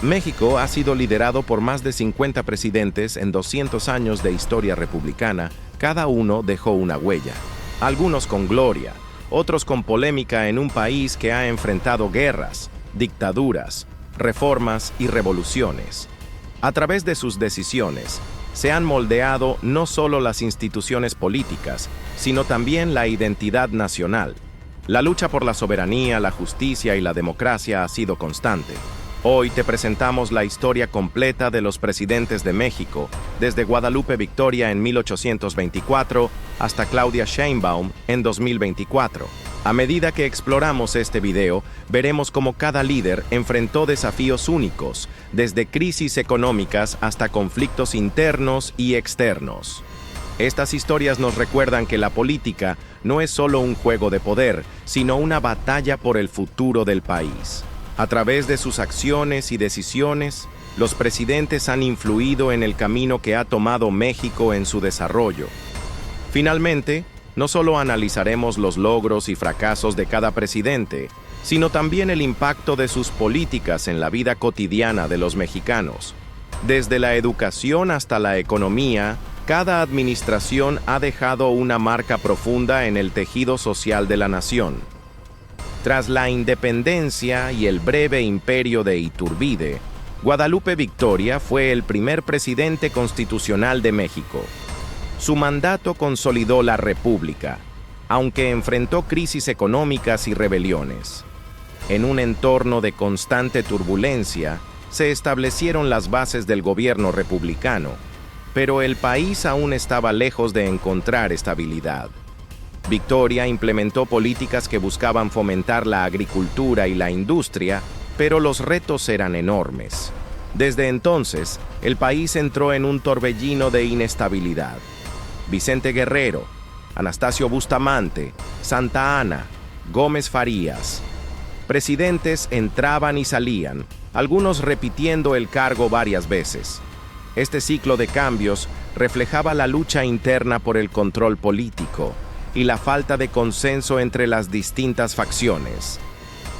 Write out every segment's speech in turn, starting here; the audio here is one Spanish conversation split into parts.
México ha sido liderado por más de 50 presidentes en 200 años de historia republicana, cada uno dejó una huella. Algunos con gloria, otros con polémica en un país que ha enfrentado guerras, dictaduras, reformas y revoluciones. A través de sus decisiones, se han moldeado no solo las instituciones políticas, sino también la identidad nacional. La lucha por la soberanía, la justicia y la democracia ha sido constante. Hoy te presentamos la historia completa de los presidentes de México, desde Guadalupe Victoria en 1824 hasta Claudia Sheinbaum en 2024. A medida que exploramos este video, veremos cómo cada líder enfrentó desafíos únicos, desde crisis económicas hasta conflictos internos y externos. Estas historias nos recuerdan que la política no es solo un juego de poder, sino una batalla por el futuro del país. A través de sus acciones y decisiones, los presidentes han influido en el camino que ha tomado México en su desarrollo. Finalmente, no solo analizaremos los logros y fracasos de cada presidente, sino también el impacto de sus políticas en la vida cotidiana de los mexicanos. Desde la educación hasta la economía, cada administración ha dejado una marca profunda en el tejido social de la nación. Tras la independencia y el breve imperio de Iturbide, Guadalupe Victoria fue el primer presidente constitucional de México. Su mandato consolidó la República, aunque enfrentó crisis económicas y rebeliones. En un entorno de constante turbulencia, se establecieron las bases del gobierno republicano, pero el país aún estaba lejos de encontrar estabilidad. Victoria implementó políticas que buscaban fomentar la agricultura y la industria, pero los retos eran enormes. Desde entonces, el país entró en un torbellino de inestabilidad. Vicente Guerrero, Anastasio Bustamante, Santa Anna, Gómez Farías. Presidentes entraban y salían, algunos repitiendo el cargo varias veces. Este ciclo de cambios reflejaba la lucha interna por el control político y la falta de consenso entre las distintas facciones.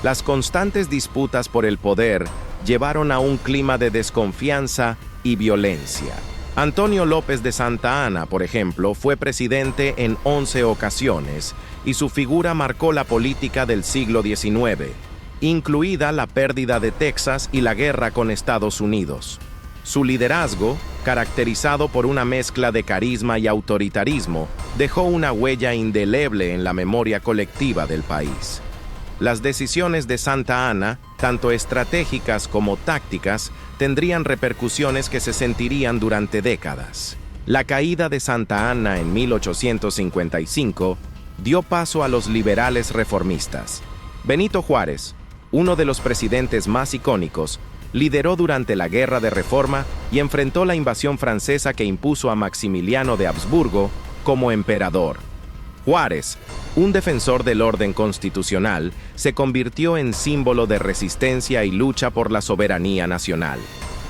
Las constantes disputas por el poder llevaron a un clima de desconfianza y violencia. Antonio López de Santa Anna, por ejemplo, fue presidente en 11 ocasiones y su figura marcó la política del siglo XIX, incluida la pérdida de Texas y la guerra con Estados Unidos. Su liderazgo, caracterizado por una mezcla de carisma y autoritarismo, dejó una huella indeleble en la memoria colectiva del país. Las decisiones de Santa Anna, tanto estratégicas como tácticas, tendrían repercusiones que se sentirían durante décadas. La caída de Santa Anna en 1855 dio paso a los liberales reformistas. Benito Juárez, uno de los presidentes más icónicos, lideró durante la Guerra de Reforma y enfrentó la invasión francesa que impuso a Maximiliano de Habsburgo como emperador. Juárez, un defensor del orden constitucional, se convirtió en símbolo de resistencia y lucha por la soberanía nacional.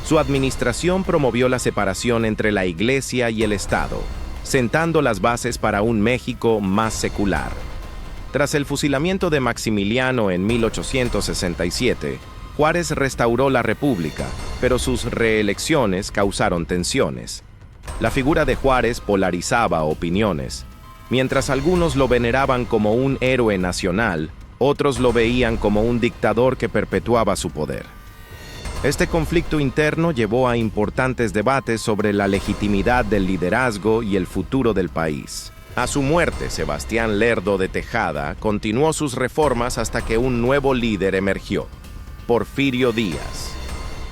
Su administración promovió la separación entre la Iglesia y el Estado, sentando las bases para un México más secular. Tras el fusilamiento de Maximiliano en 1867, Juárez restauró la República, pero sus reelecciones causaron tensiones. La figura de Juárez polarizaba opiniones. Mientras algunos lo veneraban como un héroe nacional, otros lo veían como un dictador que perpetuaba su poder. Este conflicto interno llevó a importantes debates sobre la legitimidad del liderazgo y el futuro del país. A su muerte, Sebastián Lerdo de Tejada continuó sus reformas hasta que un nuevo líder emergió: Porfirio Díaz.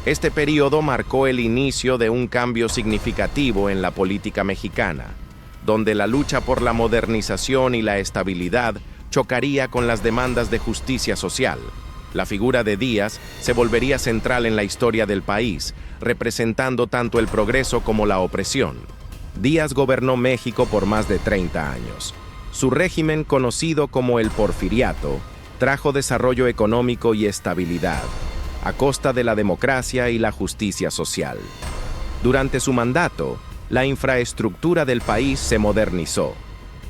Este periodo marcó el inicio de un cambio significativo en la política mexicana, donde la lucha por la modernización y la estabilidad chocaría con las demandas de justicia social. La figura de Díaz se volvería central en la historia del país, representando tanto el progreso como la opresión. Díaz gobernó México por más de 30 años. Su régimen, conocido como el Porfiriato, trajo desarrollo económico y estabilidad, a costa de la democracia y la justicia social. Durante su mandato, la infraestructura del país se modernizó.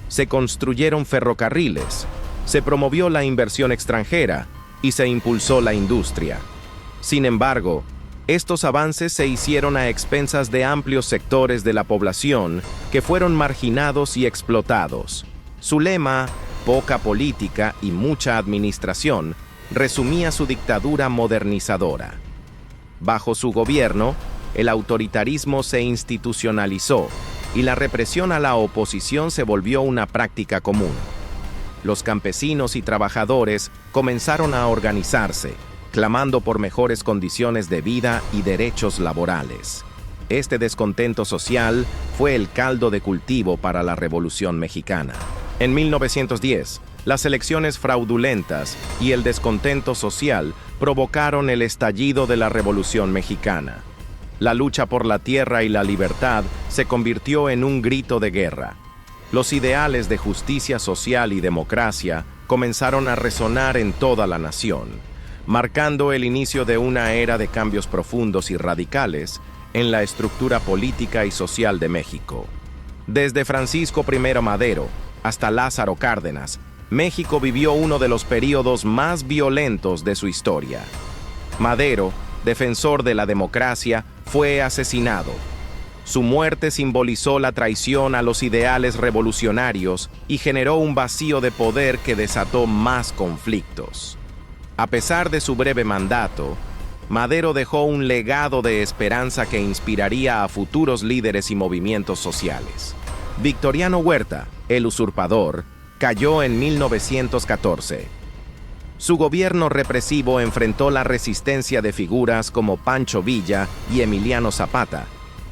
Se construyeron ferrocarriles, se promovió la inversión extranjera y se impulsó la industria. Sin embargo, Estos avances se hicieron a expensas de amplios sectores de la población que fueron marginados y explotados. Su lema, poca política y mucha administración, resumía su dictadura modernizadora. Bajo su gobierno, el autoritarismo se institucionalizó y la represión a la oposición se volvió una práctica común. Los campesinos y trabajadores comenzaron a organizarse, clamando por mejores condiciones de vida y derechos laborales. Este descontento social fue el caldo de cultivo para la Revolución Mexicana. En 1910, las elecciones fraudulentas y el descontento social provocaron el estallido de la Revolución Mexicana. La lucha por la tierra y la libertad se convirtió en un grito de guerra. Los ideales de justicia social y democracia comenzaron a resonar en toda la nación, marcando el inicio de una era de cambios profundos y radicales en la estructura política y social de México. Desde Francisco I. Madero hasta Lázaro Cárdenas, México vivió uno de los períodos más violentos de su historia. Madero, defensor de la democracia, fue asesinado. Su muerte simbolizó la traición a los ideales revolucionarios y generó un vacío de poder que desató más conflictos. A pesar de su breve mandato, Madero dejó un legado de esperanza que inspiraría a futuros líderes y movimientos sociales. Victoriano Huerta, el usurpador, cayó en 1914. Su gobierno represivo enfrentó la resistencia de figuras como Pancho Villa y Emiliano Zapata,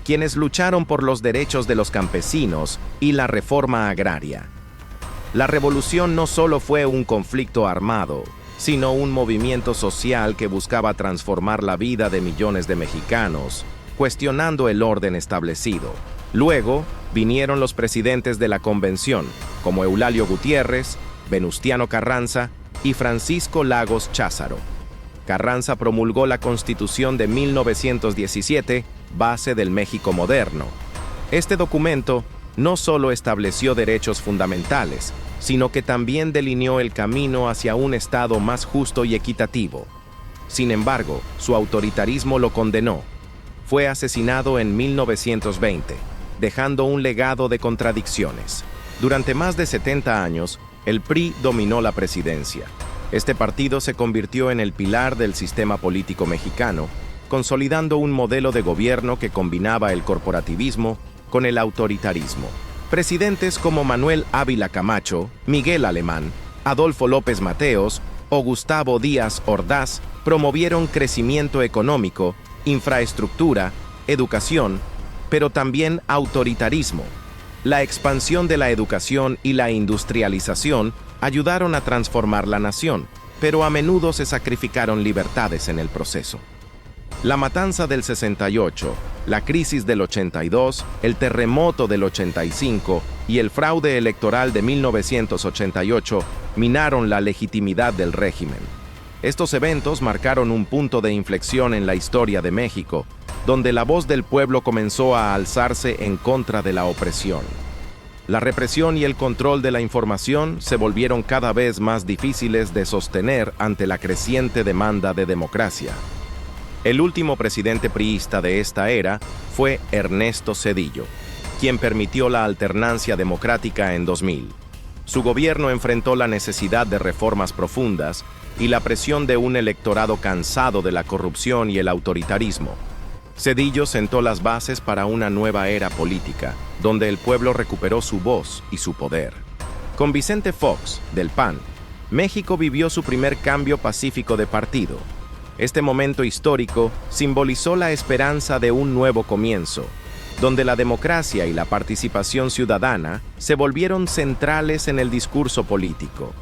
quienes lucharon por los derechos de los campesinos y la reforma agraria. La revolución no solo fue un conflicto armado, sino un movimiento social que buscaba transformar la vida de millones de mexicanos, cuestionando el orden establecido. Luego, vinieron los presidentes de la Convención, como Eulalio Gutiérrez, Venustiano Carranza y Francisco Lagos Cházaro. Carranza promulgó la Constitución de 1917, base del México moderno. Este documento no solo estableció derechos fundamentales, sino que también delineó el camino hacia un Estado más justo y equitativo. Sin embargo, su autoritarismo lo condenó. Fue asesinado en 1920, dejando un legado de contradicciones. Durante más de 70 años, el PRI dominó la presidencia. Este partido se convirtió en el pilar del sistema político mexicano, consolidando un modelo de gobierno que combinaba el corporativismo con el autoritarismo. Presidentes como Manuel Ávila Camacho, Miguel Alemán, Adolfo López Mateos o Gustavo Díaz Ordaz promovieron crecimiento económico, infraestructura, educación, pero también autoritarismo. La expansión de la educación y la industrialización ayudaron a transformar la nación, pero a menudo se sacrificaron libertades en el proceso. La matanza del 68, la crisis del 82, el terremoto del 85 y el fraude electoral de 1988 minaron la legitimidad del régimen. Estos eventos marcaron un punto de inflexión en la historia de México, donde la voz del pueblo comenzó a alzarse en contra de la opresión. La represión y el control de la información se volvieron cada vez más difíciles de sostener ante la creciente demanda de democracia. El último presidente priista de esta era fue Ernesto Zedillo, quien permitió la alternancia democrática en 2000. Su gobierno enfrentó la necesidad de reformas profundas y la presión de un electorado cansado de la corrupción y el autoritarismo. Zedillo sentó las bases para una nueva era política, donde el pueblo recuperó su voz y su poder. Con Vicente Fox, del PAN, México vivió su primer cambio pacífico de partido. Este momento histórico simbolizó la esperanza de un nuevo comienzo, donde la democracia y la participación ciudadana se volvieron centrales en el discurso político.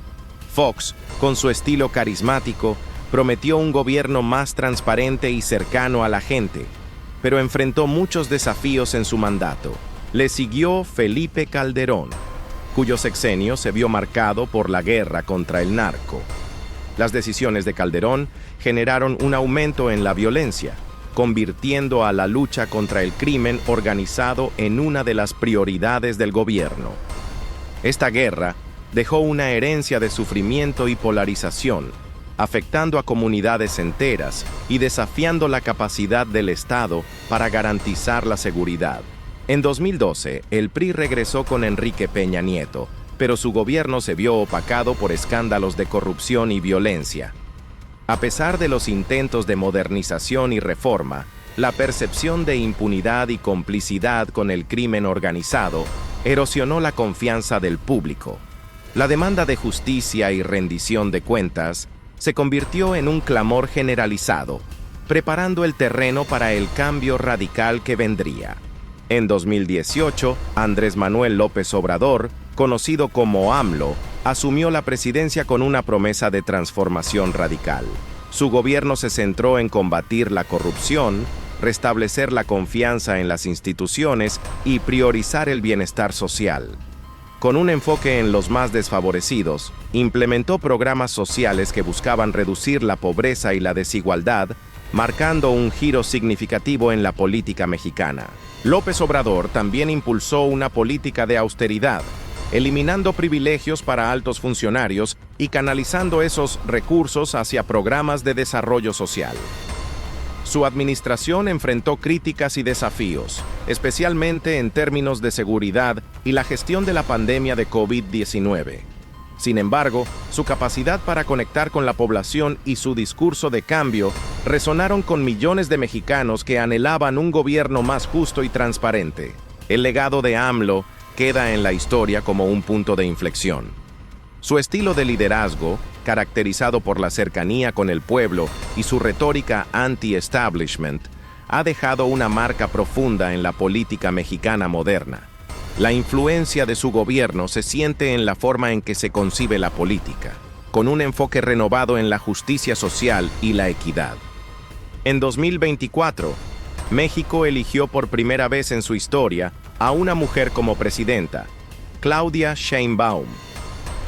Fox, con su estilo carismático, prometió un gobierno más transparente y cercano a la gente, pero enfrentó muchos desafíos en su mandato. Le siguió Felipe Calderón, cuyo sexenio se vio marcado por la guerra contra el narco. Las decisiones de Calderón generaron un aumento en la violencia, convirtiendo a la lucha contra el crimen organizado en una de las prioridades del gobierno. Esta guerra dejó una herencia de sufrimiento y polarización, afectando a comunidades enteras y desafiando la capacidad del Estado para garantizar la seguridad. En 2012, el PRI regresó con Enrique Peña Nieto, pero su gobierno se vio opacado por escándalos de corrupción y violencia. A pesar de los intentos de modernización y reforma, la percepción de impunidad y complicidad con el crimen organizado erosionó la confianza del público. La demanda de justicia y rendición de cuentas se convirtió en un clamor generalizado, preparando el terreno para el cambio radical que vendría. En 2018, Andrés Manuel López Obrador, conocido como AMLO, asumió la presidencia con una promesa de transformación radical. Su gobierno se centró en combatir la corrupción, restablecer la confianza en las instituciones y priorizar el bienestar social. Con un enfoque en los más desfavorecidos, implementó programas sociales que buscaban reducir la pobreza y la desigualdad, marcando un giro significativo en la política mexicana. López Obrador también impulsó una política de austeridad, eliminando privilegios para altos funcionarios y canalizando esos recursos hacia programas de desarrollo social. Su administración enfrentó críticas y desafíos, especialmente en términos de seguridad y la gestión de la pandemia de COVID-19. Sin embargo, su capacidad para conectar con la población y su discurso de cambio resonaron con millones de mexicanos que anhelaban un gobierno más justo y transparente. El legado de AMLO queda en la historia como un punto de inflexión. Su estilo de liderazgo, caracterizado por la cercanía con el pueblo y su retórica anti-establishment, ha dejado una marca profunda en la política mexicana moderna. La influencia de su gobierno se siente en la forma en que se concibe la política, con un enfoque renovado en la justicia social y la equidad. En 2024, México eligió por primera vez en su historia a una mujer como presidenta, Claudia Sheinbaum.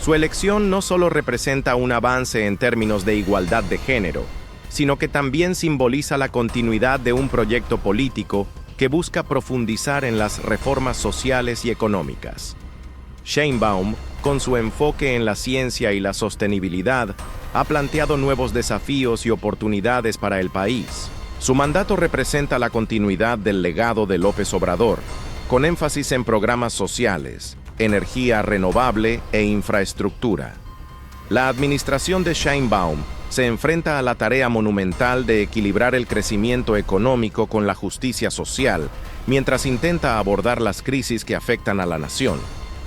Su elección no solo representa un avance en términos de igualdad de género, sino que también simboliza la continuidad de un proyecto político que busca profundizar en las reformas sociales y económicas. Sheinbaum, con su enfoque en la ciencia y la sostenibilidad, ha planteado nuevos desafíos y oportunidades para el país. Su mandato representa la continuidad del legado de López Obrador, con énfasis en programas sociales, energía renovable e infraestructura. La administración de Sheinbaum se enfrenta a la tarea monumental de equilibrar el crecimiento económico con la justicia social, mientras intenta abordar las crisis que afectan a la nación,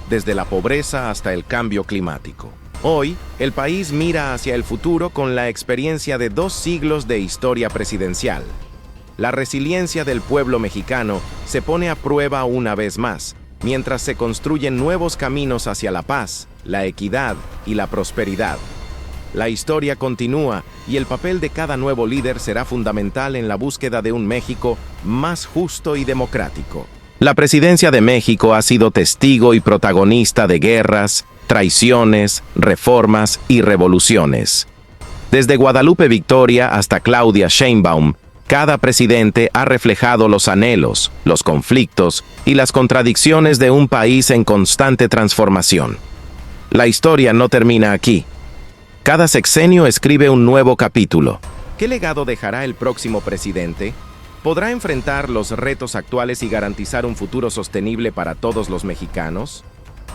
desde la pobreza hasta el cambio climático. Hoy, el país mira hacia el futuro con la experiencia de 2 siglos de historia presidencial. La resiliencia del pueblo mexicano se pone a prueba una vez más, mientras se construyen nuevos caminos hacia la paz, la equidad y la prosperidad. La historia continúa y el papel de cada nuevo líder será fundamental en la búsqueda de un México más justo y democrático. La presidencia de México ha sido testigo y protagonista de guerras, traiciones, reformas y revoluciones. Desde Guadalupe Victoria hasta Claudia Sheinbaum, cada presidente ha reflejado los anhelos, los conflictos y las contradicciones de un país en constante transformación. La historia no termina aquí. Cada sexenio escribe un nuevo capítulo. ¿Qué legado dejará el próximo presidente? ¿Podrá enfrentar los retos actuales y garantizar un futuro sostenible para todos los mexicanos?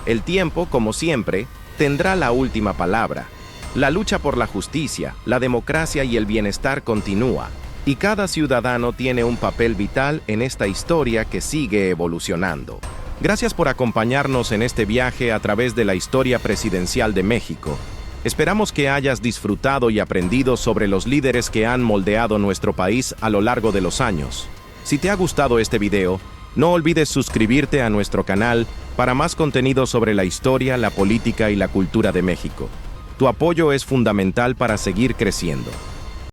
El tiempo, como siempre, tendrá la última palabra. La lucha por la justicia, la democracia y el bienestar continúa, y cada ciudadano tiene un papel vital en esta historia que sigue evolucionando. Gracias por acompañarnos en este viaje a través de la historia presidencial de México. Esperamos que hayas disfrutado y aprendido sobre los líderes que han moldeado nuestro país a lo largo de los años. Si te ha gustado este video, no olvides suscribirte a nuestro canal para más contenido sobre la historia, la política y la cultura de México. Tu apoyo es fundamental para seguir creciendo.